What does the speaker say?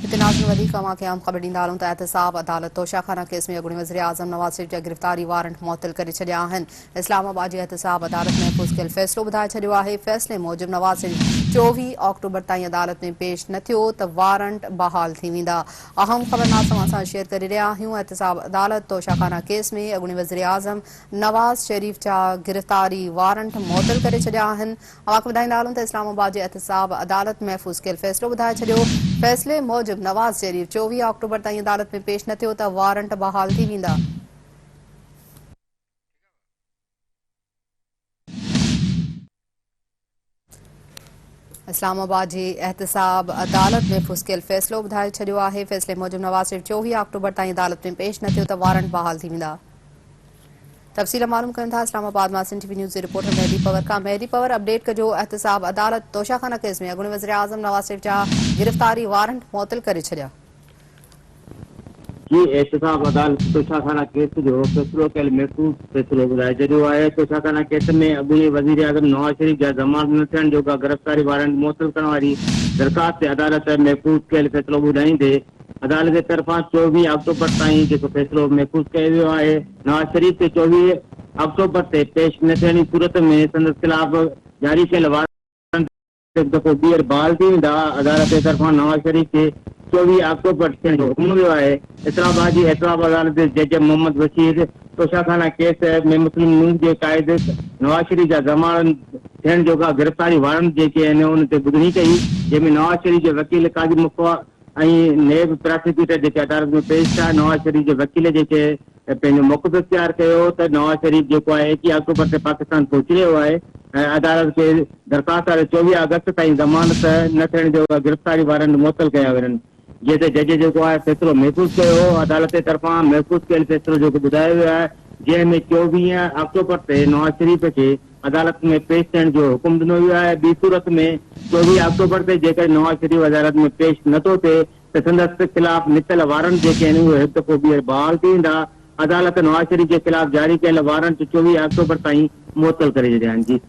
ख़बर ॾींदा आहियूं त एहतसाब अदालत तोशाखाना केस में अॻूणे वज़ीर आज़म नवाज़ शरीफ़ जा गिरफ़्तारी वारंट मुअतल करे छॾिया आहिनि। इस्लामाबाद जी एहतसाब अदालत महफ़ूज़ कयल फ़ैसिलो ॿुधाए छॾियो आहे। फ़ैसिले मूजिबि नवाज़ शरीफ़ 24 ऑक्टोबर ताईं अदालत में पेश न थियो त वारंट बहाल थी वेंदा। अहम ख़बरनामा सां शेयर करे रहिया आहियूं। एहतसाब अदालत तोशाखाना केस में अॻूणे वज़ीर आज़म नवाज़ शरीफ़ जा गिरफ़्तारी वारंट मुअतल करे छॾिया आहिनि। अवां ॿुधाईंदा हलूं त इस्लामाबाद जी एहतसाब अदालत महफ़ूज़ कयल फ़ैसिलो ॿुधाए छॾियो। फ़ैसिले मूजिबि नवाज़ शरीफ़ 24 ऑक्टोबर ताईं अदालत में पेश न थियो त वारंट बहाल थी वेंदा। इस्लामाबाद जी एहतसाब अदालत महफ़ूज़ कयल फ़ैसिलो ॿुधाए छॾियो आहे। फ़ैसिले मूजिबि नवाज़ शरीफ़ 24 ऑक्टोबर ताईं अदालत में पेश न थियो त वारंट बहाल थी वेंदा। तफ़सील मालूम कयूं था इस्लामाबाद मां सिंध टीवी न्यूज़ जे रिपोर्टर मेहदी पवर खां। मेहदी पवर, अपडेट कजो। एहतसाब अदालत तोशाखाना केस में अॻूणे वज़ीर आज़म नवाज़ शरीफ़ जा गिरफ़्तारी वारंट मुअतल करे छॾिया। जी, एहतसाब अदालत तोशाखाना केस जो फ़ैसिलो कयल महफ़ूज़ फ़ैसिलो ॿुधाए छॾियो आहे। तोशाखाना केस में अॻूणे वज़ीर आज़म नवाज़ शरीफ़ जा ज़मानत न थियण जोगा गिरफ़्तारी वारंट मुअतल करण वारी दरख़्वास्त ते अदालत महफ़ूज़ कयल फ़ैसिलो ॿुधाईंदे अदालत जे तरफ़ां 24 ऑक्टोबर ताईं जेको फ़ैसिलो महफ़ूज़ कयो वियो आहे। नवाज़ शरीफ़ ते 24 ऑक्टोबर ते पेश न थियण जी सूरत में संदसि ख़िलाफ़ जारी कयल वारंट हिकु दफ़ो ॿीहर बहाल थी वेंदा। अदालत जे तरफ़ां नवाज़ शरीफ़ खे 24 ऑक्टोबर थियण जो हुकुम वियो आहे। इस्लामाबाद जी एहतसाब अदालत जे जज मोहम्मद बशीर तोशाखाना केस में मुस्लिम लीग जे क़ाइद नवाज़ शरीफ़ जा ज़मानत थियण जोगा गिरफ़्तारी वारंट जेके आहिनि उन ते ॿुधणी कई, जंहिंमें नवाज़ शरीफ़ जे वकील काज़ी मुफ़्वा ऐं नेब प्रोसिक्यूटर जेके अदालत में पेश थिया। नवाज़ शरीफ़ जे वकील जेके पंहिंजो मौक़िफ़ इख़्तियार कयो त नवाज़ शरीफ़ जेको आहे 21 ऑक्टोबर ते पाकिस्तान पहुची रहियो आहे ऐं अदालत खे दरख़्वास्त आहे 24 अगस्त ताईं ज़मानत न थियण जोगा गिरफ़्तारी वारंट मुअतल कया वञनि। जंहिं ते जज जेको आहे फ़ैसिलो महफ़ूज़ कयो हो। अदालत जे तरफ़ां महफ़ूज़ कयल फ़ैसिलो जेको ॿुधायो वियो आहे, जंहिंमें 24 ऑक्टोबर ते नवाज़ शरीफ़ खे अदालत में पेश थियण जो हुकुम ॾिनो वियो आहे। ॿी सूरत में 24 ऑक्टोबर ते जेकर नवाज़ शरीफ़ अदालत में पेश नथो थिए त संदसि ख़िलाफ़ निकितल वारंट जेके आहिनि उहे हिकु दफ़ो ॿीहर बहाल थी वेंदा। अदालत नवाज़ शरीफ़ जे ख़िलाफ़ जारी कयल वारंट 24 ऑक्टोबर ताईं मुअतल करे छॾिया आहिनि। जी।